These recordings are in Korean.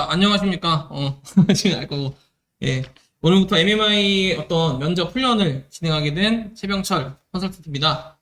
자, 안녕하십니까. 지금 알 거고. 예. 오늘부터 MMI 어떤 면접 훈련을 진행하게 된 최병철 컨설턴트입니다.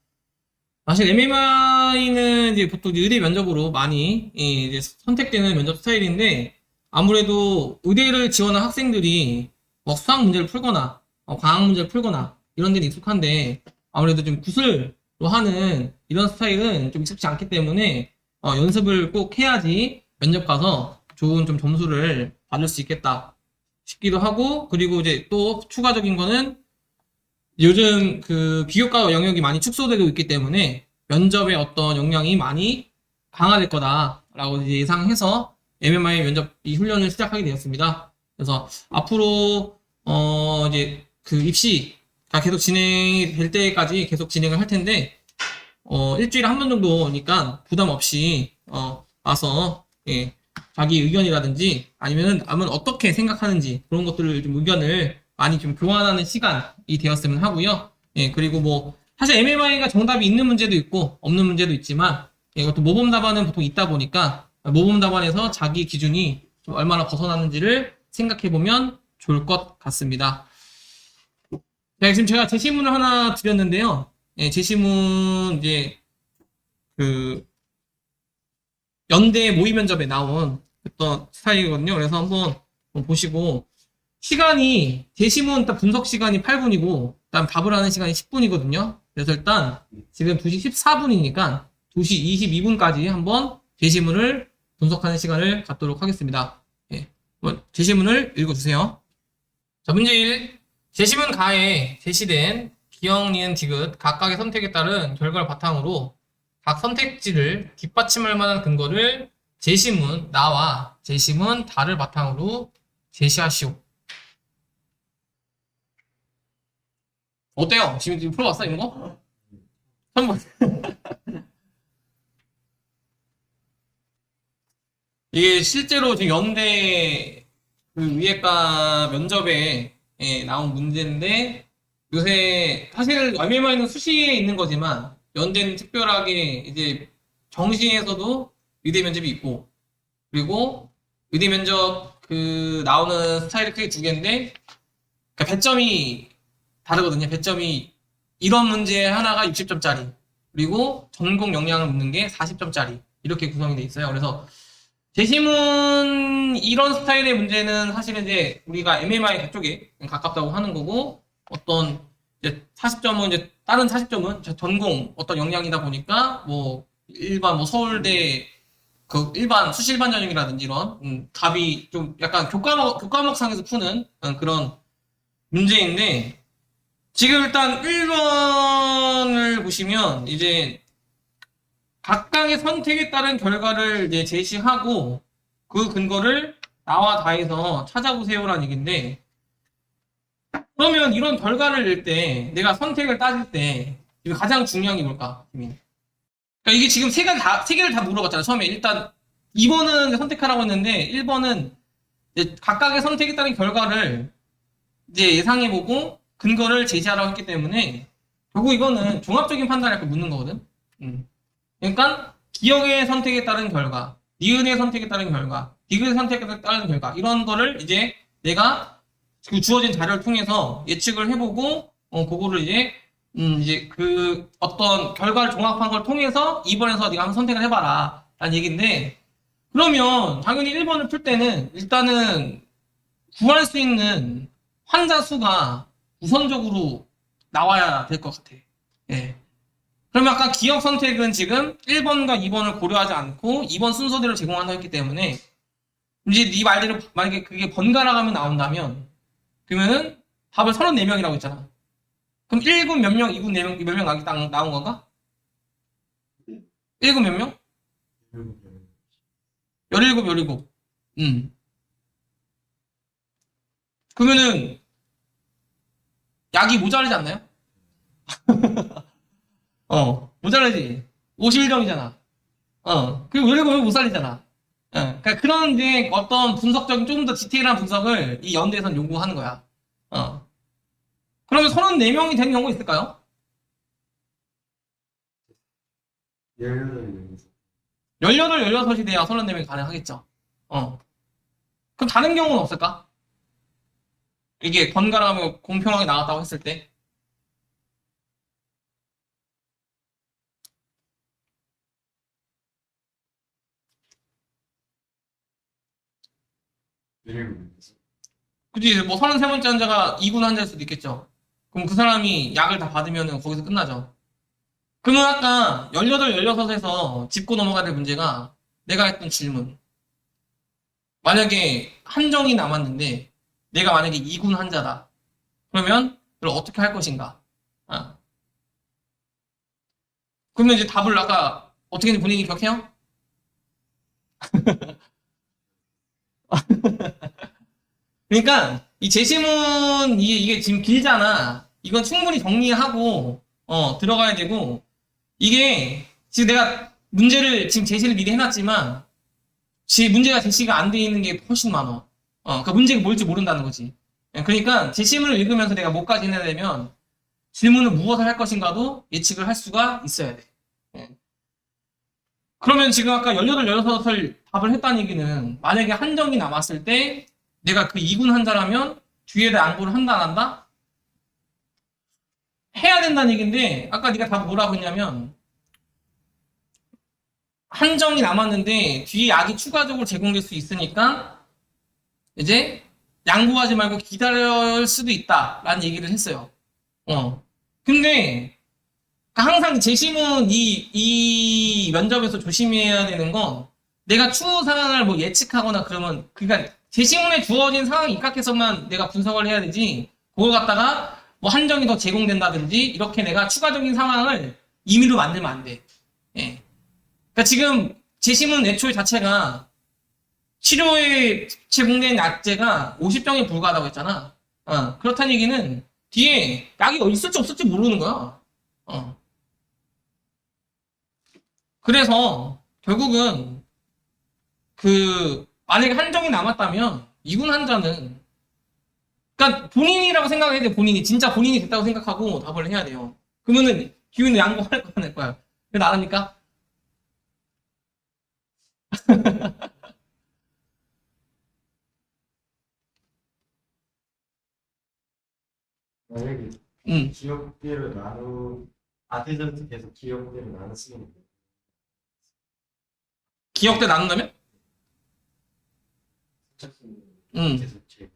사실 MMI는 이제 보통 의대 면접으로 많이 이제 선택되는 면접 스타일인데, 아무래도 의대를 지원한 학생들이 뭐 수학 문제를 풀거나, 과학 문제를 풀거나, 이런 데는 익숙한데, 아무래도 좀 구술로 하는 이런 스타일은 좀 익숙지 않기 때문에, 연습을 꼭 해야지 면접 가서 좋은 좀 점수를 받을 수 있겠다 싶기도 하고, 그리고 이제 또 추가적인 거는 요즘 그 비교과 영역이 많이 축소되고 있기 때문에 면접의 어떤 역량이 많이 강화될 거다라고 이제 예상해서 MMI 면접 이 훈련을 시작하게 되었습니다. 그래서 앞으로 이제 그 입시가 계속 진행이 될 때까지 계속 진행을 할 텐데 일주일에 한 번 정도니까 부담 없이 와서 예, 자기 의견이라든지 아니면은 남은 어떻게 생각하는지 그런 것들을 좀 의견을 많이 좀 교환하는 시간이 되었으면 하고요. 예, 그리고 뭐 사실 MMI가 정답이 있는 문제도 있고 없는 문제도 있지만 이것도 모범 답안은 보통 있다 보니까 모범 답안에서 자기 기준이 좀 얼마나 벗어나는지를 생각해 보면 좋을 것 같습니다. 네, 지금 제가 제시문을 하나 드렸는데요. 예, 제시문 이제 그 연대 모의 면접에 나온 어떤 스타일이거든요. 그래서 한번 보시고 시간이 제시문 딱 분석 시간이 8분이고 일단 답을 하는 시간이 10분이거든요. 그래서 일단 지금 2시 14분이니까 2시 22분까지 한번 제시문을 분석하는 시간을 갖도록 하겠습니다. 예, 제시문을 읽어주세요. 자, 문제 1. 제시문 가에 제시된 기역, 니은, 디귿 각각의 선택에 따른 결과를 바탕으로 각 선택지를 뒷받침할 만한 근거를 제시문 나와 제시문 다를 바탕으로 제시하시오. 어때요? 지금 풀어봤어, 이런 거? 한번. 이게 실제로 지금 연대 그 위에과 면접에 나온 문제인데 요새 사실 MMI는 수시에 있는 거지만 연대는 특별하게 이제 정시에서도 의대 면접이 있고 그리고 의대 면접 그 나오는 스타일이 크게 두 개인데 그러니까 배점이 다르거든요. 배점이 이런 문제 하나가 60점짜리 그리고 전공 역량을 묻는 게 40점짜리 이렇게 구성이 돼 있어요. 그래서 재심은 이런 스타일의 문제는 사실은 이제 우리가 MMI 쪽에 가깝다고 하는 거고 어떤 이제 40점은 이제 다른 40점은 전공 어떤 역량이다 보니까 뭐 일반 뭐 서울대 그 일반 수시 일반 전형이라든지 이런 답이 좀 약간 교과목상에서 푸는 그런 문제인데 지금 일단 1번을 보시면 이제 각각의 선택에 따른 결과를 이제 제시하고 그 근거를 나와 다해서 찾아보세요라는 얘기인데 그러면 이런 결과를 낼 때 내가 선택을 따질 때 가장 중요한 게 뭘까? 그러니까 이게 지금 세 개를 다 물어봤잖아. 처음에 일단 2번은 선택하라고 했는데 1번은 각각의 선택에 따른 결과를 이제 예상해보고 근거를 제시하라고 했기 때문에 결국 이거는 종합적인 판단을 약간 묻는 거거든. 그러니까 기억의 선택에 따른 결과, 니은의 선택에 따른 결과, 디귿의 선택에 따른 결과 이런 거를 이제 내가 그 주어진 자료를 통해서 예측을 해보고 그거를 이제 그 어떤 결과를 종합한 걸 통해서 2번에서 네가 한번 선택을 해봐라 라는 얘기인데 그러면 당연히 1번을 풀 때는 일단은 구할 수 있는 환자 수가 우선적으로 나와야 될 것 같아. 예. 그러면 아까 기억 선택은 지금 1번과 2번을 고려하지 않고 2번 순서대로 제공한다 했기 때문에 이제 네 말대로 만약에 그게 번갈아 가면 나온다면 그러면은 답을 34명이라고 했잖아. 그럼 1군 몇 명, 2군 몇 명 나온 건가? 1군 몇 명? 17, 17. 그러면은 약이 모자르지 않나요? 모자라지. 51점이잖아. 그리고 17은 못 살리잖아. 그러니까 그런 이제 어떤 분석적인 조금 더 디테일한 분석을 이 연대에서는 요구하는 거야. 어. 그러면 34명이 되는 경우가 있을까요? 18, 16이 돼야 34명이 가능하겠죠. 어. 그럼 다른 경우는 없을까? 이게 번갈아가며 공평하게 나왔다고 했을 때. 그지? 뭐 33번째 환자가 2군 환자일 수도 있겠죠. 그럼 그 사람이 약을 다 받으면 거기서 끝나죠. 그러면 아까 18, 16에서 짚고 넘어가야 될 문제가 내가 했던 질문. 만약에 한정이 남았는데 내가 만약에 2군 환자다. 그러면 그걸 어떻게 할 것인가? 아. 그러면 이제 답을 아까 어떻게 했는지 본인이 기억해요? 그러니까 이 제시문 이게 지금 길잖아. 이건 충분히 정리하고 들어가야 되고 이게 지금 내가 문제를 지금 제시를 미리 해놨지만 문제가 제시가 안 돼 있는 게 훨씬 많아. 그러니까 문제가 뭘지 모른다는 거지. 예, 그러니까 제시문을 읽으면서 내가 뭐까지 해야 되면 질문을 무엇을 할 것인가도 예측을 할 수가 있어야 돼. 예. 그러면 지금 아까 18, 16을 답을 했다는 얘기는 만약에 한정이 남았을 때 내가 그 2군 환자라면 뒤에다 양보를 한다 안 한다? 해야 된다는 얘기인데 아까 네가 답 뭐라고 했냐면 한정이 남았는데 뒤에 약이 추가적으로 제공될 수 있으니까 이제 양보하지 말고 기다릴 수도 있다라는 얘기를 했어요. 근데 항상 재심은 이 면접에서 조심해야 되는 건 내가 추후 상황을 뭐 예측하거나 그러면 그러니까 재심문에 주어진 상황이 입각해서만 내가 분석을 해야 되지 그걸 갖다가 뭐 한정이 더 제공된다든지 이렇게 내가 추가적인 상황을 임의로 만들면 안 돼. 예. 그러니까 지금 재심문 애초에 자체가 치료에 제공된 약제가 50병에 불과하다고 했잖아. 그렇다는 얘기는 뒤에 약이 있을지 없을지 모르는 거야. 그래서 결국은 만약에 한정이 남았다면 이군 환자는 그러니까 본인이라고 생각해야 돼. 본인이 진짜 본인이 됐다고 생각하고 답을 해야 돼요. 그러면은 기훈이 양보할 거야, 낼 거야. 근데 안 합니까? 만약에 응. 기억대로 아티전트 계속 기억대로 나눠 쓰는 거. 기억대 나눈다면? 응. 계속 제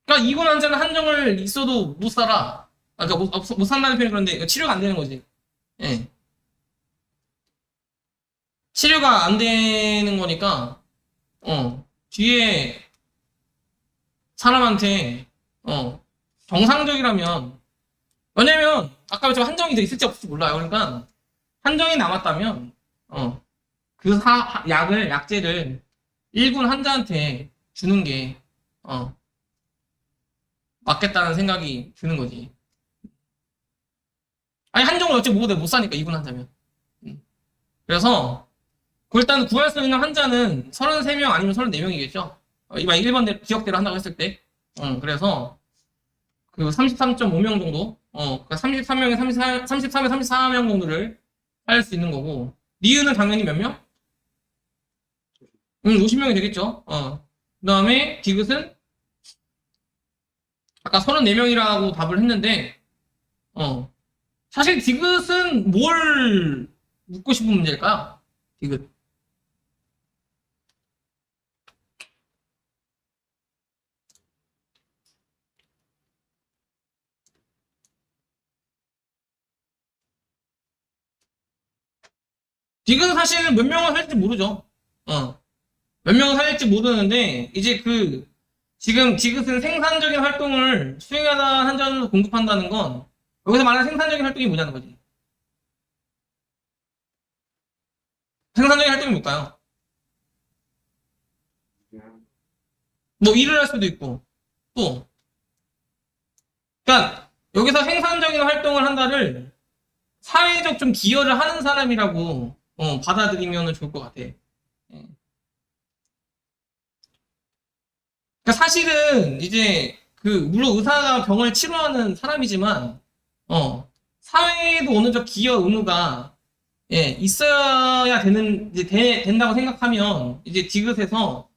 그러니까 이군 환자는 한정을 있어도 못 살아. 그러니까 못 산다는 표현이 그런데 치료가 안 되는 거지. 예. 치료가 안 되는 거니까 뒤에 사람한테 정상적이라면 왜냐면 아까 제가 한정이 돼 있을지 없을지 몰라요. 그러니까 한정이 남았다면 그 약제를 1군 환자한테 주는 게 맞겠다는 생각이 드는 거지. 아니 한정을 어찌 못 사니까 2군 환자면. 그래서 일단 구할 수 있는 환자는 33명 아니면 34명이겠죠. 이만 1번 기억대로 한다고 했을 때. 그래서 그 33.5명 정도, 그러니까 33명에 33에 34명 정도를 할 수 있는 거고, 리은은 당연히 몇 명? 50명이 되겠죠. 그 다음에 디귿은 아까 34명이라고 답을 했는데, 사실 디귿은 뭘 묻고 싶은 문제일까요? 디귿. 디귿은 사실 몇 명을 살릴지 모르죠. 몇 명을 살릴지 모르는데, 이제 지금 디귿은 생산적인 활동을 수행하다 한전으로 공급한다는 건, 여기서 말하는 생산적인 활동이 뭐냐는 거지. 생산적인 활동이 뭘까요? 뭐 일을 할 수도 있고, 또. 그러니까, 여기서 생산적인 활동을 한다를 사회적 좀 기여를 하는 사람이라고, 받아들이면 좋을 것 같아. 예. 그러니까 사실은 이제 물론 의사가 병을 치료하는 사람이지만 사회에도 어느 정도 기여 의무가 있어야 된다고 생각하면 이제 디귿에서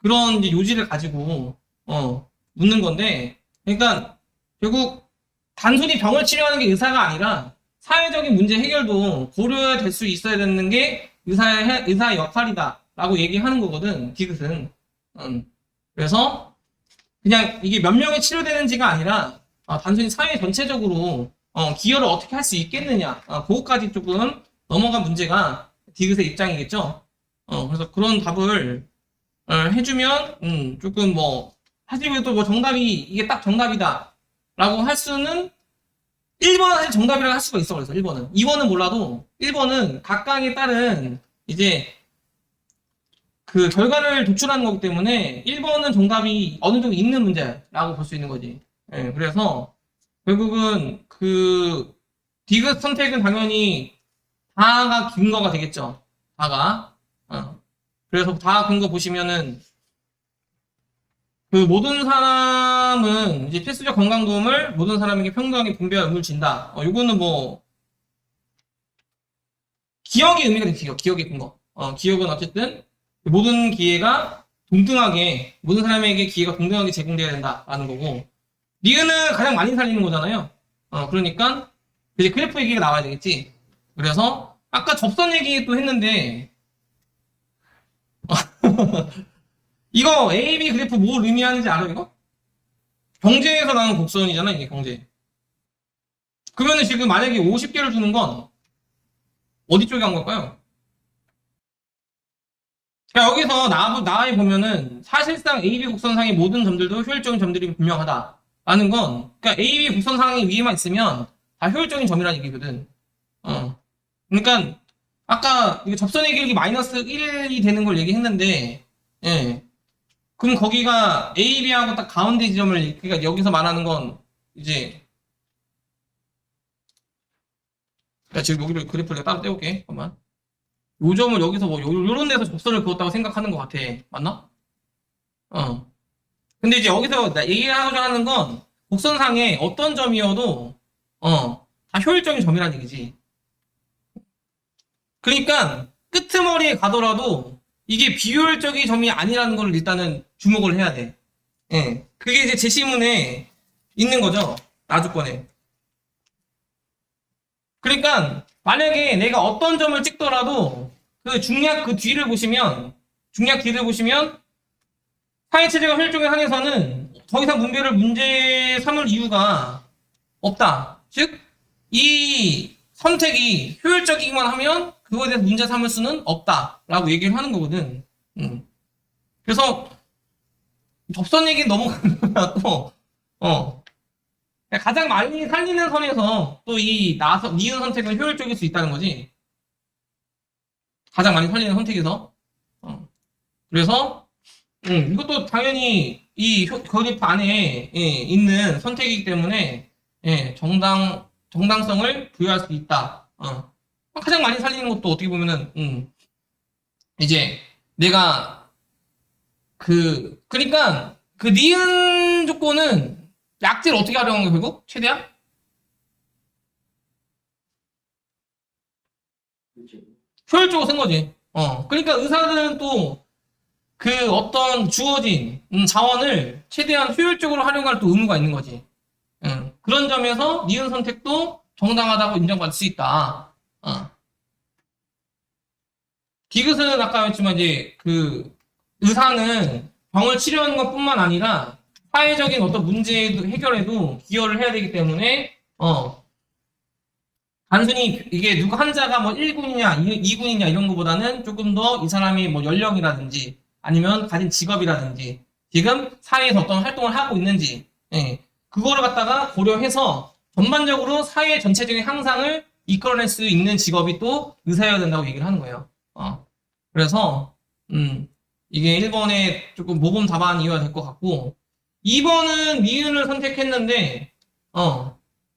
그런 이제 요지를 가지고 묻는 건데, 그러니까 결국 단순히 병을 치료하는 게 의사가 아니라 사회적인 문제 해결도 고려될 수 있어야 되는 게 의사의 역할이다라고 얘기하는 거거든, 디귿은. 그래서 그냥 이게 몇 명이 치료되는지가 아니라 단순히 사회 전체적으로 기여를 어떻게 할 수 있겠느냐, 그거까지 조금 넘어간 문제가 디귿의 입장이겠죠. 그래서 그런 답을 해주면 조금 뭐 사실 또 뭐 정답이 이게 딱 정답이다라고 할 수는 1번은 사실 정답이라고 할 수가 있어. 그래서 1번은 2번은 몰라도 1번은 각각에 따른 이제 그 결과를 도출하는 거기 때문에 1번은 정답이 어느 정도 있는 문제라고 볼 수 있는 거지. 예, 그래서 결국은 그 디귿 선택은 당연히 다가 근거가 되겠죠. 다가. 그래서 다 근거 보시면은 그 모든 사람은 이제 필수적 건강 도움을 모든 사람에게 평등하게 분배할 의무를 진다. 요거는 뭐 기억의 의미가 되죠. 기억의 근거. 기억은 어쨌든 모든 기회가 동등하게 모든 사람에게 기회가 동등하게 제공돼야 된다라는 거고, 니은은 가장 많이 살리는 거잖아요. 그러니까 이제 그래프 얘기가 나와야 되겠지. 그래서 아까 접선 얘기 또 했는데 이거 A, B 그래프 뭘 의미하는지 알아, 이거? 경제에서 나오는 곡선이잖아, 이게 경제. 그러면은 지금 만약에 50개를 주는 건 어디 쪽에 한 걸까요? 자, 여기서 나에 보면은 사실상 AB 곡선상의 모든 점들도 효율적인 점들이 분명하다라는 건, 그러니까 AB 곡선상이 위에만 있으면 다 효율적인 점이라는 얘기거든. 그러니까 아까 이거 접선의 길이 마이너스 1이 되는 걸 얘기했는데, 예. 그럼 거기가 A, B하고 딱 가운데 지점을, 그러니까 여기서 말하는 건 이제, 야, 지금 여기를 그래프를 따로 떼올게. 잠깐만. 요 점을 여기서 뭐 요런 데서 접선을 그었다고 생각하는 것 같아. 맞나? 근데 이제 여기서 얘기하고자 하는 건 곡선상에 어떤 점이어도 다 효율적인 점이라는 얘기지. 그러니까 끄트머리에 가더라도 이게 비효율적인 점이 아니라는 걸 일단은 주목을 해야 돼. 예. 그게 이제 제시문에 있는 거죠. 나주권에. 그러니까 만약에 내가 어떤 점을 찍더라도 그 중략 그 뒤를 보시면, 중략 뒤를 보시면 사회체제가 효율적인 한에서는 더 이상 분배를 문제 삼을 이유가 없다. 즉, 이 선택이 효율적이기만 하면 그거에 대해서 문제 삼을 수는 없다라고 얘기를 하는 거거든. 그래서 접선 얘기는 넘어가고 가장 많이 살리는 선에서 또 이 니은 선택은 효율적일 수 있다는 거지. 가장 많이 살리는 선택에서. 그래서 이것도 당연히 이 그래프 안에 있는 선택이기 때문에 정당성을 부여할 수 있다. 가장 많이 살리는 것도 어떻게 보면은 이제 내가 그러니까 그 니은 조건은 약지를 어떻게 하려는 거야, 결국? 최대한? 효율적으로 쓴 거지. 그러니까 의사들은 또 그 어떤 주어진 자원을 최대한 효율적으로 활용할 또 의무가 있는 거지. 그런 점에서 니은 선택도 정당하다고 인정받을 수 있다. 디귿은 아까 했지만 이제 그 의사는 병을 치료하는 것뿐만 아니라 사회적인 어떤 문제 해결에도 기여를 해야 되기 때문에 단순히 이게 누구 환자가 뭐 1군이냐 2군이냐 이런 것보다는 조금 더 이 사람이 뭐 연령이라든지 아니면 가진 직업이라든지 지금 사회에서 어떤 활동을 하고 있는지 그거를 갖다가 고려해서 전반적으로 사회 전체적인 향상을 이끌어낼 수 있는 직업이 또 의사여야 된다고 얘기를 하는 거예요. 그래서 이게 1번에 조금 모범 답안 이유가 될 것 같고, 2번은 니은을 선택했는데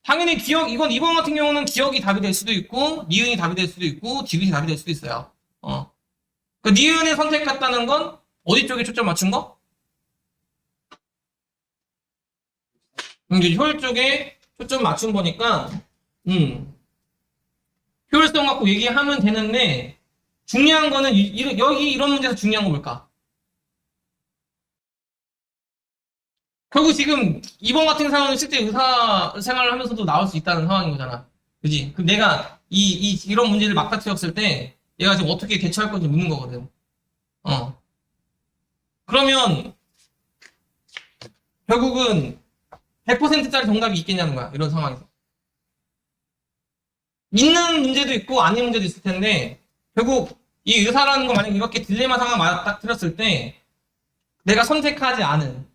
당연히 이건 2번 같은 경우는 기억이 답이 될 수도 있고 니은이 답이 될 수도 있고 디귿이 답이 될 수도 있어요. 그 니은을 선택했다는 건 어디 쪽에 초점 맞춘 거? 이제 효율 쪽에 초점 맞춘 거니까 효율성 갖고 얘기하면 되는데, 중요한 거는 여기 이런 문제에서 중요한 거 뭘까? 결국 지금 이번 같은 상황은 실제 의사 생활을 하면서도 나올 수 있다는 상황인 거잖아. 그지? 그럼 내가 이런 문제를 막닥뜨렸을 때 얘가 지금 어떻게 대처할 건지 묻는 거거든. 어. 그러면 결국은 100%짜리 정답이 있겠냐는 거야. 이런 상황에서. 있는 문제도 있고 아닌 문제도 있을 텐데 결국 이 의사라는 거 만약에 이렇게 딜레마 상황 맞닥뜨렸을 때 내가 선택하지 않은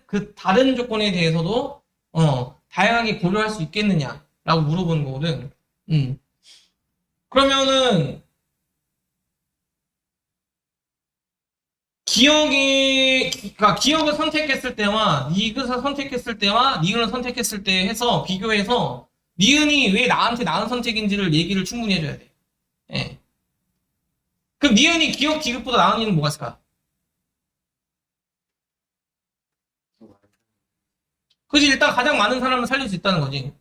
그 다른 조건에 대해서도 다양하게 고려할 수 있겠느냐라고 물어보는 거거든. 그러면은 그러니까 기억을 선택했을 때와 니귿을 선택했을 때와 니은을 선택했을 때 해서 비교해서 니은이 왜 나한테 나은 선택인지를 얘기를 충분히 해줘야 돼. 예. 그럼 니은이 기억 디귿보다 나은 이유는 뭐가 있을까? 그지 일단 가장 많은 사람을 살릴 수 있다는 거지.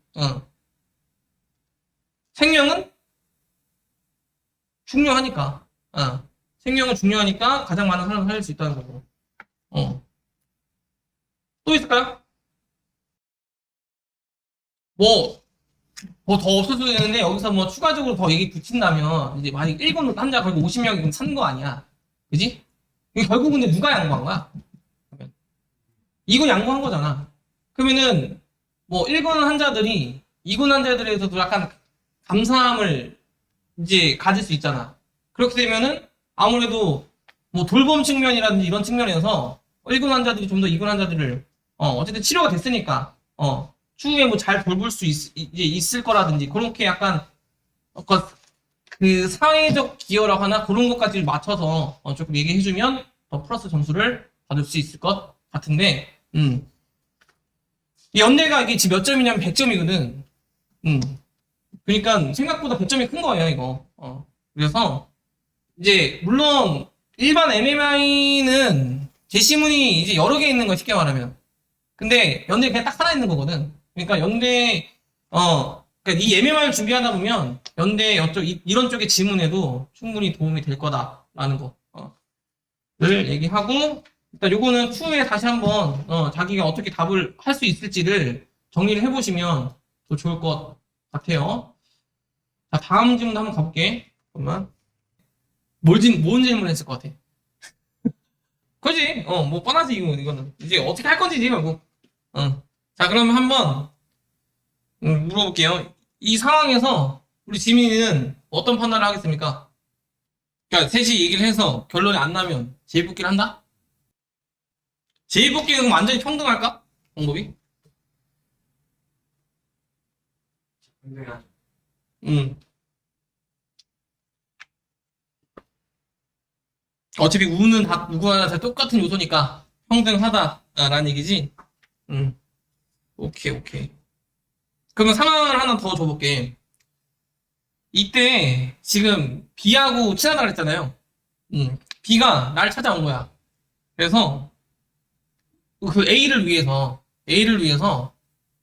생명은 중요하니까. 생명은 중요하니까 가장 많은 사람을 살릴 수 있다는 거고. 또 있을까요? 뭐 더 없을 수도 있는데 여기서 뭐 추가적으로 더 얘기 붙인다면 이제 만약 1군 환자 결국 50명이 산 거 아니야. 그지? 이게 결국 근데 누가 양보한 거야? 이거 양보한 거잖아. 그러면은 뭐 1군 환자들이 2군 환자들에서도 약간 감사함을 이제 가질 수 있잖아. 그렇게 되면은 아무래도 뭐 돌봄 측면이라든지 이런 측면에서 1군 환자들이 좀 더 2군 환자들을 어쨌든 치료가 됐으니까 추후에 뭐 잘 돌볼 수 이제 있을 거라든지 그렇게 약간 그 사회적 기여라고 하나 그런 것까지 맞춰서 조금 얘기해주면 더 플러스 점수를 받을 수 있을 것 같은데 이 연대가 이게 지금 몇 점이냐면 100점이거든. 그러니까 생각보다 100점이 큰 거예요 이거. 그래서 이제 물론 일반 MMI는 제시문이 이제 여러 개 있는 거야 쉽게 말하면. 근데 연대 그냥 딱 하나 있는 거거든. 그러니까 연대 그러니까 이 MMI를 준비하다 보면 연대 이런 쪽의 지문에도 충분히 도움이 될 거다라는 거를 얘기하고 일단 요거는 추후에 다시 한번 자기가 어떻게 답을 할 수 있을지를 정리를 해보시면 더 좋을 것 같아요. 자 다음 질문도 한번 가볼게. 잠깐만. 뭔 질문 했을 것 같아? 그지? 뭐 뻔하지 이거는 이제 어떻게 할 건지 결국. 자 그러면 한번 물어볼게요. 이 상황에서 우리 지민이는 어떤 판단을 하겠습니까? 그러니까 셋이 얘기를 해서 결론이 안 나면 재입복귀를 한다? 재입복귀는 그럼 완전히 평등할까? 방법이? 근데 음. 어차피 우는 다 누구나 다 똑같은 요소니까 평등하다라는 얘기지. 오케이. 그러면 상황을 하나 더 줘볼게. 이때 지금 B하고 친하다 그랬잖아요. B가 날 찾아온 거야. 그래서 그 A를 위해서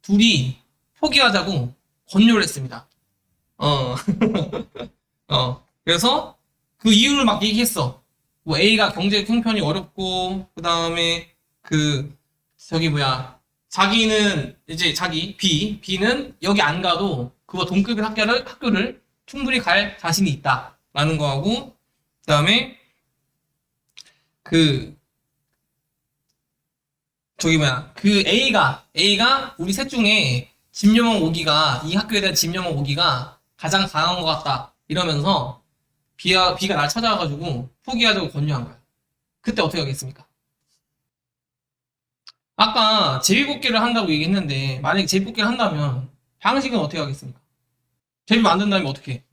둘이 포기하자고 권유를 했습니다. 어, 그래서 그 이유를 막 얘기했어. 뭐 A가 경제 형편이 어렵고, 그 다음에 자기는 이제 B는 여기 안 가도 그거 동급의 학교를 충분히 갈 자신이 있다라는 거하고, 그 다음에 A가 우리 셋 중에 이 학교에 대한 집념은 오기가 가장 강한 것 같다. 이러면서 B가 날 찾아와가지고 포기하자고 권유한 거야. 그때 어떻게 하겠습니까? 아까 제비뽑기를 한다고 얘기했는데, 만약에 제비뽑기를 한다면, 방식은 어떻게 하겠습니까? 제비 만든다면 어떻게 해?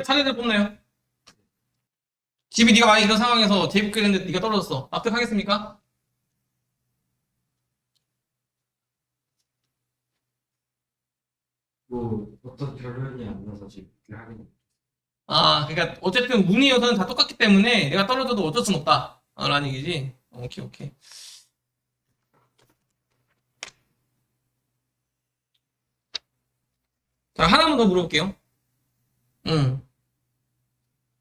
사례들 뽑나요? 집이 네가 만약에 이런 상황에서 제비뽑기를 했는데 네가 떨어졌어. 납득하겠습니까? 뭐 어떤 결론이 안 나서 지금 하는 그러니까 어쨌든 운이 여서는 다 똑같기 때문에 내가 떨어져도 어쩔 순 없다. 라는 얘기지. 오케이. 자, 하나만 더 물어볼게요.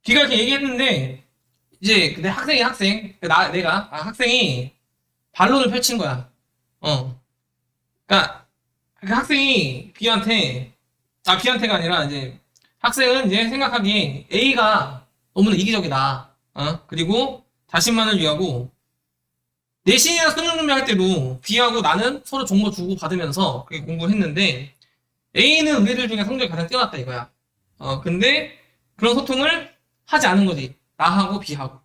B가 이렇게 얘기했는데, 이제, 근데 학생이 반론을 펼친 거야. 그러니까 그 학생이 B한테가 아니라 이제 학생은 이제 생각하기에 A가 너무나 이기적이다. 그리고 자신만을 위하고 내신이나 수능 준비할 때도 B하고 나는 서로 정보 주고 받으면서 그렇게 공부를 했는데 A는 우리들 중에 성적이 가장 뛰어났다 이거야. 근데 그런 소통을 하지 않은 거지. 나하고 B하고.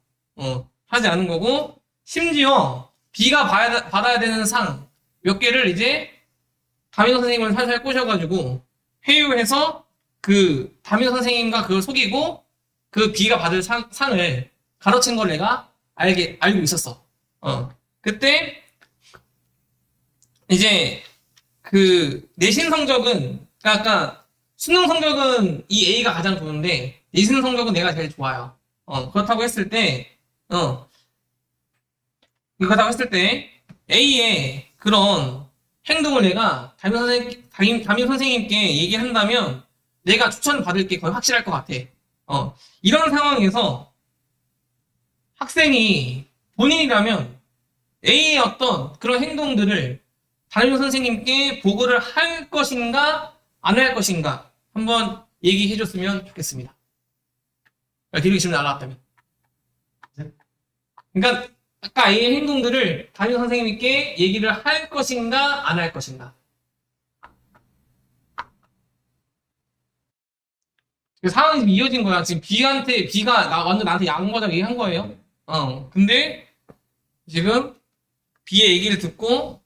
하지 않은 거고 심지어 B가 받아야 되는 상 몇 개를 이제 담임 선생님을 살살 꼬셔가지고 회유해서 그 담임 선생님과 그걸 속이고 그 B가 받을 상을 가로챈 걸 내가 알고 있었어. 그때 이제 그 내신 성적은 그러니까 수능 성적은 이 A가 가장 좋은데 내신 성적은 내가 제일 좋아요. 그렇다고 했을 때 A의 그런 행동을 내가 담임 선생님께 얘기한다면 내가 추천을 받을 게 거의 확실할 것 같아. 이런 상황에서 학생이 본인이라면 A의 어떤 그런 행동들을 담임 선생님께 보고를 할 것인가 안 할 것인가 한번 얘기해 줬으면 좋겠습니다. 기록이 질문 날라왔다면. 그러니까 아까 A의 행동들을 담임 선생님께 얘기를 할 것인가 안 할 것인가. 그 상황이 지금 이어진 거야. 지금 B가 완전 나한테 양보하자고 얘기한 거예요. 근데 지금 B의 얘기를 듣고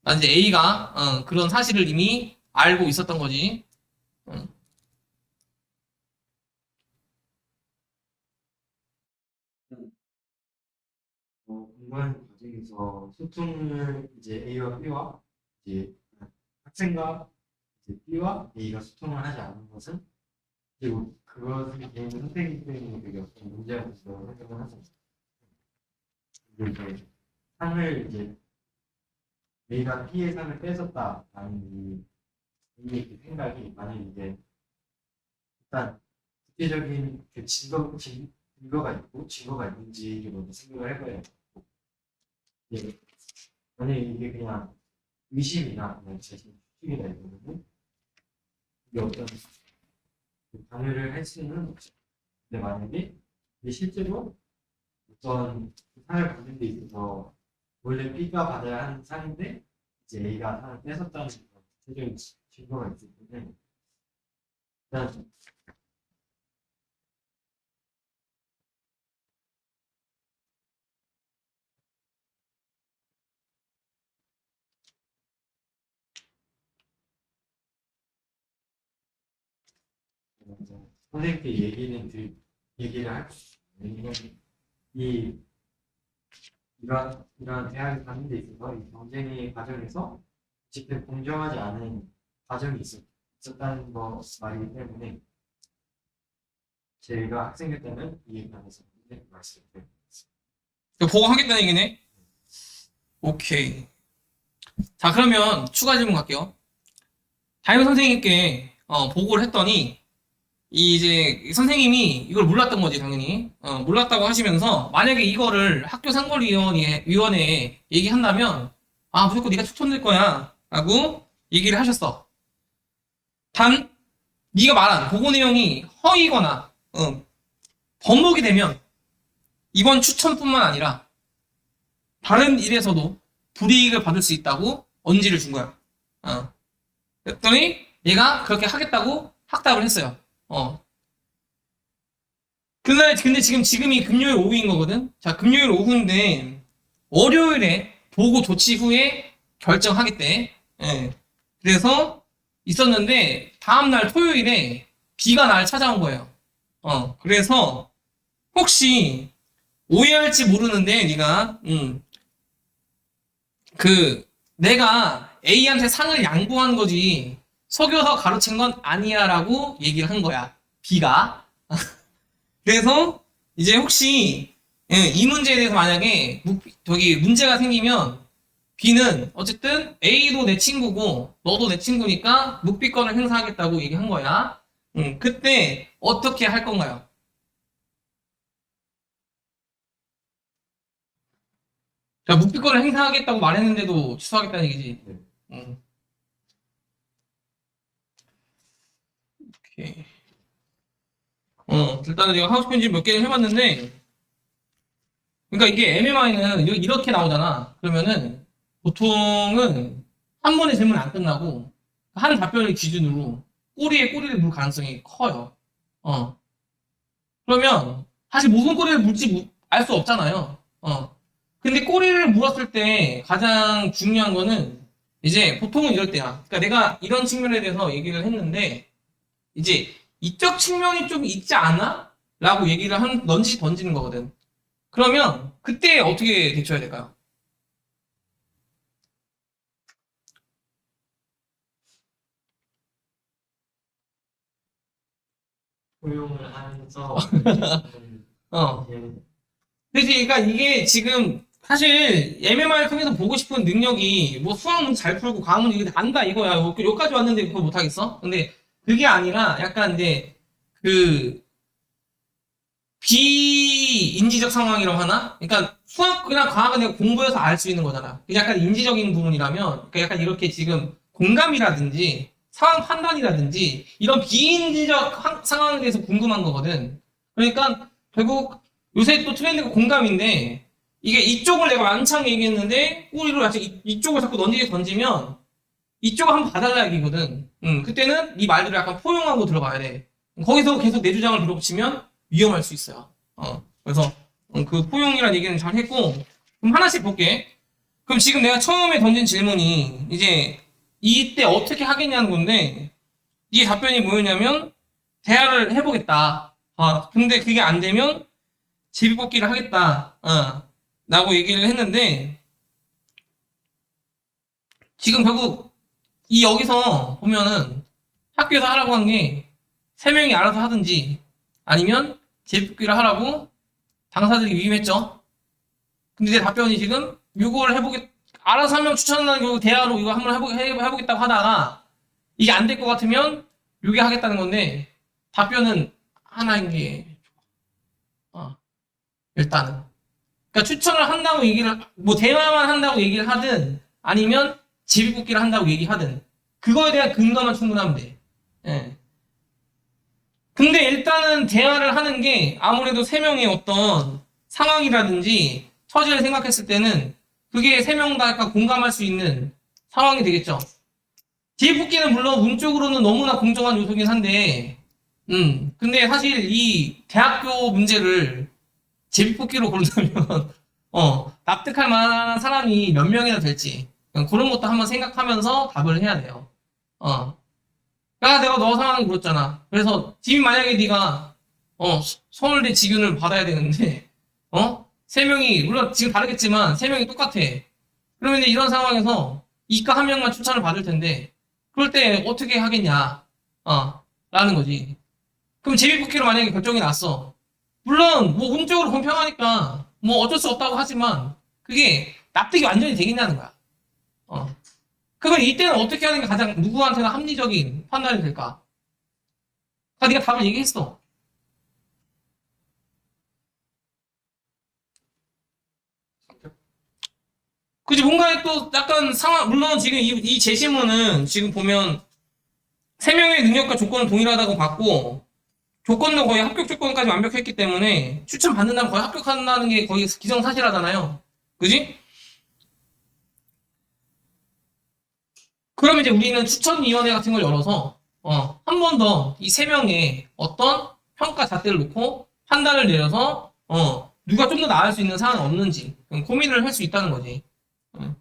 난 이제 A가 그런 사실을 이미 알고 있었던 거지. 공부하는 과정에서 소통을 이제 A와 B와 이제 학생과 이제 B와 A가 소통을 하지 않는 것은 그리고 그것을 개인 선택이기 때문에 그게 어떤 문제가 있다고 생각을 하죠. 근데 이제 상을 이제 A가 B의 상을 뺏었다라는 A의 그 생각이 만약에 이제 일단 구체적인 그 증거가 있고 증거가 있는지를 먼저 생각을 해봐야 되고 예. 만약에 이게 그냥 의심이나 그냥 자신 추측이다 이러면은 이게 어떤 방해를 할 수는 없죠. 근데 만약에 이게 실제로 어떤 상을 받는 데 있어서 원래 B가 받아야 하는 상인데 이제 A가 상을 뺏었다는 그런 구체적인 증거가 있기 때문에 일단 선생님께 얘기를 할 수 있어요. 왜냐면 이러한 대학을 가는 데 있어서 이 경쟁의 과정에서 직접 공정하지 않은 과정이 있었다는 거 말이기 때문에 제가 학생이었다면 이에 관해서 말씀드립니다. 보고 하겠다는 얘기네. 오케이. 자, 그러면 추가 질문 갈게요. 담임 선생님께 보고를 했더니 이제 선생님이 이걸 몰랐던 거지 당연히. 몰랐다고 하시면서 만약에 이거를 학교 상권위원회에 얘기한다면 무조건 네가 추천될 거야 라고 얘기를 하셨어. 단 네가 말한 보고 내용이 허위거나 번복이 되면 이번 추천뿐만 아니라 다른 일에서도 불이익을 받을 수 있다고 언지를 준 거야. 그랬더니 얘가 그렇게 하겠다고 확답을 했어요. 근데 지금이 금요일 오후인 거거든? 자, 금요일 오후인데, 월요일에 보고 조치 후에 결정하겠대. 예. 그래서 있었는데, 다음날 토요일에 B가 날 찾아온 거예요. 그래서, 혹시, 오해할지 모르는데, 네가 내가 A한테 상을 양보한 거지, 속여서 가로챈 건 아니야 라고 얘기를 한 거야. B가. 그래서 이제 혹시 이 문제에 대해서 만약에 문제가 생기면 B는 어쨌든 A도 내 친구고 너도 내 친구니까 묵비권을 행사하겠다고 얘기한 거야. 그때 어떻게 할 건가요? 자, 묵비권을 행사하겠다고 말했는데도 취소하겠다는 얘기지. 네. 오케이. 일단은 내가 하고 싶은 집 몇 개를 해봤는데, 그러니까 이게 MMI는 이렇게 나오잖아. 그러면은 보통은 한 번의 질문 안 끝나고 하는 답변을 기준으로 꼬리에 꼬리를 물 가능성이 커요. 그러면 사실 무슨 꼬리를 물지 알 수 없잖아요. 근데 꼬리를 물었을 때 가장 중요한 거는 이제 보통은 이럴 때야. 그러니까 내가 이런 측면에 대해서 얘기를 했는데 이제 이쪽 측면이 좀 있지 않아? 라고 얘기를 던지는 거거든. 그러면 그때 어떻게 대처해야 될까요? 포용을 하면서 어. 이제 그치, 그러니까 이게 지금 사실 MMR 통해서 보고 싶은 능력이 뭐 수학 문제 잘 풀고 과학 문제 이거 안다 이거야. 여기까지 왔는데 그거 못하겠어? 근데 그게 아니라 약간 이제 그 비인지적 상황이라고 하나? 그러니까 수학이나 과학은 내가 공부해서 알 수 있는 거잖아. 그게 약간 인지적인 부분이라면, 그러니까 약간 이렇게 지금 공감이라든지 상황 판단이라든지 이런 비인지적 상황에 대해서 궁금한 거거든. 그러니까 결국 요새 또 트렌드가 공감인데 이게 이쪽을 내가 만창 얘기했는데 꼬리로 약간 이쪽을 자꾸 던지면 이쪽을 한번 봐달라 얘기거든. 그때는 이 말들을 약간 포용하고 들어가야 돼. 거기서 계속 내 주장을 밀어붙이면 위험할 수 있어요. 그래서 그 포용이라는 얘기는 잘 했고, 그럼 하나씩 볼게. 그럼 지금 내가 처음에 던진 질문이 이제 이때 어떻게 하겠냐는 건데, 이 답변이 뭐였냐면 대화를 해보겠다. 근데 그게 안 되면 제비뽑기를 하겠다. 라고 얘기를 했는데, 지금 결국 이 여기서 보면은 학교에서 하라고 한 게 세 명이 알아서 하든지 아니면 제비뽑기를 하라고 당사들이 위임했죠. 근데 내 답변이 지금 이걸 알아서 한 명 추천하는 거 대화로 이거 한번 해보겠다고 하다가 이게 안 될 것 같으면 요게 하겠다는 건데 답변은 하나인 게 일단은 그러니까 추천을 한다고 뭐 대화만 한다고 얘기를 하든 아니면 제비뽑기를 한다고 얘기하든 그거에 대한 근거만 충분하면 돼. 예. 근데 일단은 대화를 하는 게 아무래도 세 명의 어떤 상황이라든지 처지를 생각했을 때는 그게 세 명 다 약간 공감할 수 있는 상황이 되겠죠. 제비뽑기는 물론 운쪽으로는 너무나 공정한 요소긴 한데, 근데 사실 이 대학교 문제를 제비뽑기로 고른다면, 납득할 만한 사람이 몇 명이나 될지, 그런 것도 한번 생각하면서 답을 해야 돼요. 내가 너 상황이 그렇잖아. 그래서 지금 만약에 네가 서울대 직윤을 받아야 되는데 세 명이 물론 지금 다르겠지만 세 명이 똑같아. 그러면 이제 이런 상황에서 이과 한 명만 추천을 받을 텐데 그럴 때 어떻게 하겠냐? 라는 거지. 그럼 제비뽑기로 만약에 결정이 났어. 물론 뭐 운적으로 공평하니까 뭐 어쩔 수 없다고 하지만 그게 납득이 완전히 되겠냐는 거야. 어. 그러면 이때는 어떻게 하는 게 가장 누구한테나 합리적인 판단이 될까? 네가 답을 얘기했어. 그지 뭔가 또 약간 상황 물론 지금 이 제시문은 지금 보면 세 명의 능력과 조건은 동일하다고 봤고 조건도 거의 합격 조건까지 완벽했기 때문에 추천 받는다면 거의 합격한다는 게 거의 기정사실하잖아요. 그지? 그러면 이제 우리는 추천위원회 같은 걸 열어서 한 번 더 이 세 명의 어떤 평가 잣대를 놓고 판단을 내려서 누가 좀 더 나을 수 있는 사안은 없는지 고민을 할 수 있다는 거지. 어.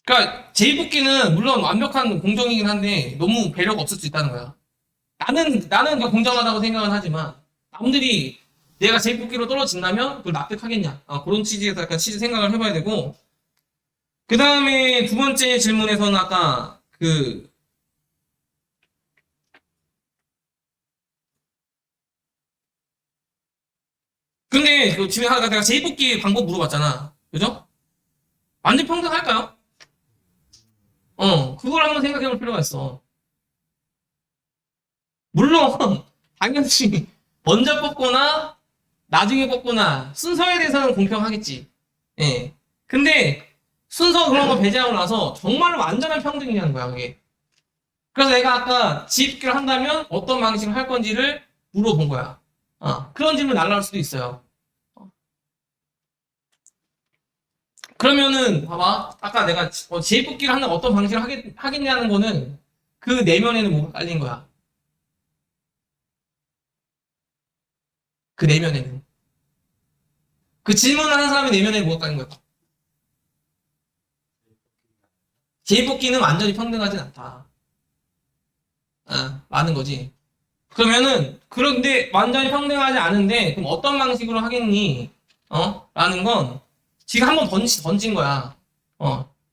그러니까 제이뽑기는 물론 완벽한 공정이긴 한데 너무 배려가 없을 수 있다는 거야. 나는 그냥 공정하다고 생각은 하지만 남들이 내가 제이뽑기로 떨어진다면 그걸 납득하겠냐? 그런 취지에서 약간 취지 생각을 해봐야 되고 그 다음에 두 번째 질문에서는 아까 근데 그 집에 내가 제이뽑기 방법 물어봤잖아. 그죠? 완전 평등할까요? 그걸 한번 생각해 볼 필요가 있어. 물론, 당연히, 먼저 뽑거나, 나중에 뽑거나, 순서에 대해서는 공평하겠지. 예. 근데, 순서 그런 거 배제하고 나서, 정말로 완전한 평등이냐는 거야, 그게. 그래서 내가 아까 지입기를 한다면, 어떤 방식으로 할 건지를 물어본 거야. 그런 질문 날라올 수도 있어요. 그러면은, 봐봐. 아까 내가 지입뽑기를 한다면 어떤 방식으로 하겠냐는 거는, 그 내면에는 뭐가 깔린 거야. 그 내면에는. 그 질문하는 사람의 내면에 뭐가 깔린 거야. 제입뽑기는 완전히 평등하진 않다. 라는 거지. 그러면은, 그런데 완전히 평등하지 않은데, 그럼 어떤 방식으로 하겠니? 라는 건, 지금 한번 던진 거야.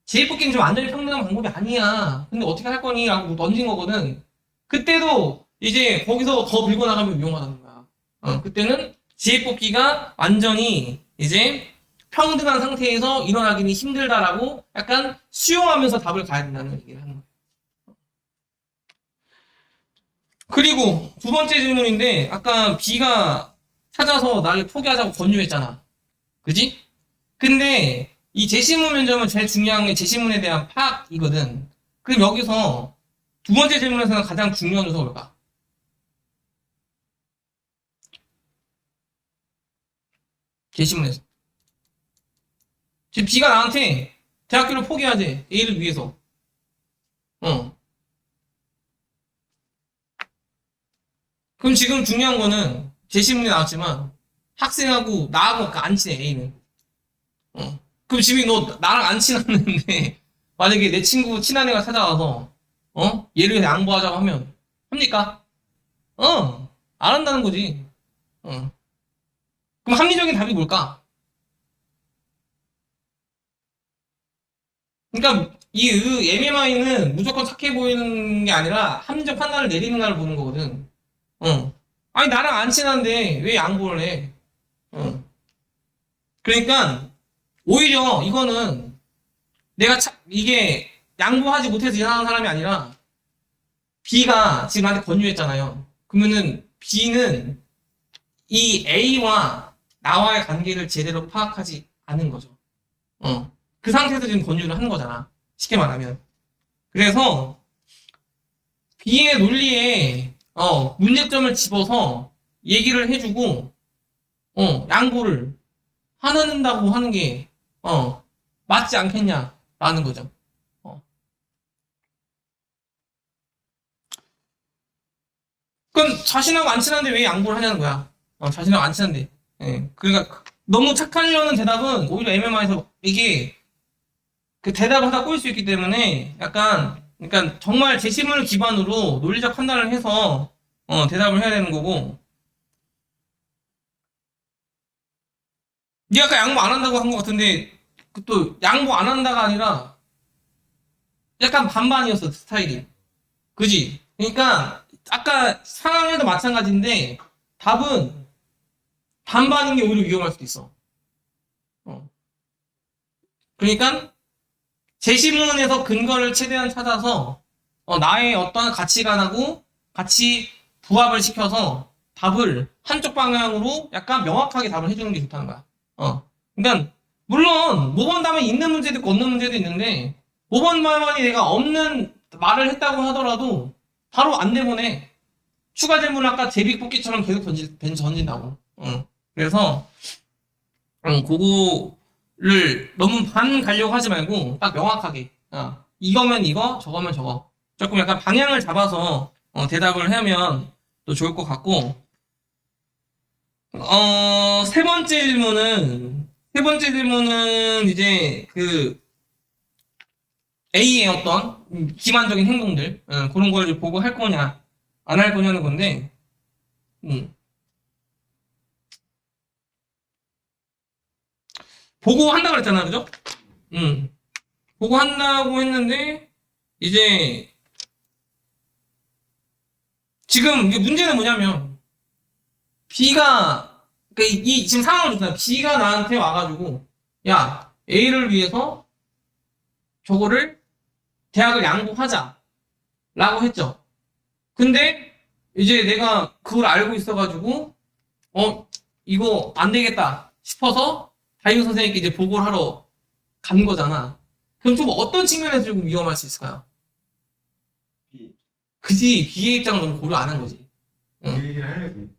제입뽑기는 좀 완전히 평등한 방법이 아니야. 근데 어떻게 할 거니? 라고 던진 거거든. 그때도 이제 거기서 더 밀고 나가면 위험하다는 거야. 그때는 제입뽑기가 완전히 이제 평등한 상태에서 일어나기는 힘들다라고 약간 수용하면서 답을 가야 된다는 얘기를 하는 거예요. 그리고 두 번째 질문인데 아까 B가 찾아서 나를 포기하자고 권유했잖아. 그지? 근데 이 제시문 면접은 제일 중요한 게 제시문에 대한 파악이거든. 그럼 여기서 두 번째 질문에서는 가장 중요한 요소가 뭘까? 제시문에서. 지금 B가 나한테 대학교를 포기하지. A를 위해서. 어. 그럼 지금 중요한 거는 제시문에 나왔지만 학생하고 나하고 안 친해 A는. 그럼 지금 너 나랑 안 친했는데 만약에 내 친구 친한 애가 찾아와서 얘를 위해 양보하자고 하면 합니까? 안 한다는 거지. 그럼 합리적인 답이 뭘까? 그러니까 이 MMI는 무조건 착해 보이는 게 아니라 합리적 판단을 내리는가를 보는 거거든. 아니 나랑 안 친한데 왜 양보를 해? 어. 그러니까 오히려 이거는 내가 이게 양보하지 못해서 이상한 사람이 아니라 B가 지금 나한테 권유했잖아요. 그러면은 B는 이 A와 나와의 관계를 제대로 파악하지 않은 거죠. 그 상태에서 지금 권유를 하는 거잖아. 쉽게 말하면. 그래서 B의 논리에 문제점을 집어서 얘기를 해주고 양보를 하는다고 하는 게 맞지 않겠냐라는 거죠. 그럼 자신하고 안 친한데 왜 양보를 하냐는 거야. 자신하고 안 친한데. 예. 그러니까 너무 착하려는 대답은 오히려 MMI에서 이게 그 대답을 하다 꼬일 수 있기 때문에 약간 그러니까 정말 제시문을 기반으로 논리적 판단을 해서 대답을 해야 되는 거고. 네가 아까 양보 안 한다고 한 것 같은데 그 또 양보 안 한다가 아니라 약간 반반이었어 스타일이. 그지? 그러니까 아까 상황에도 마찬가지인데 답은 반반인 게 오히려 위험할 수도 있어. 어. 그러니까 제시문에서 근거를 최대한 찾아서 나의 어떤 가치관하고 같이 부합을 시켜서 답을 한쪽 방향으로 약간 명확하게 답을 해주는 게 좋다는 거야. 그러니까 물론 모범 답은 있는 문제도 있고 없는 문제도 있는데 모범 답안이 내가 없는 말을 했다고 하더라도 바로 안 내보내. 추가 질문을 아까 제비뽑기처럼 계속 던진다고. 그래서 그거를 너무 반 가려고 하지 말고 딱 명확하게 이거면 이거 저거면 저거 조금 약간 방향을 잡아서 대답을 하면 또 좋을 것 같고 세 번째 질문은 이제 그 A의 어떤 기만적인 행동들 그런 걸 보고 할 거냐 안 할 거냐는 건데 보고 한다고 그랬잖아 그죠? 보고 한다고 했는데 이제 지금 이게 문제는 뭐냐면 B가 그러니까 이 지금 상황을 줬잖아. B가 나한테 와가지고 야 A를 위해서 저거를 대학을 양보하자 라고 했죠. 근데 이제 내가 그걸 알고 있어가지고 이거 안 되겠다 싶어서 담임 선생님께 이제 보고를 하러 간 거잖아. 그럼 좀 어떤 측면에서 좀 위험할 수 있을까요? 비 그지, 비의 입장을 너무 고려 안 한 거지. 그 응. 얘기를 하려고 했는데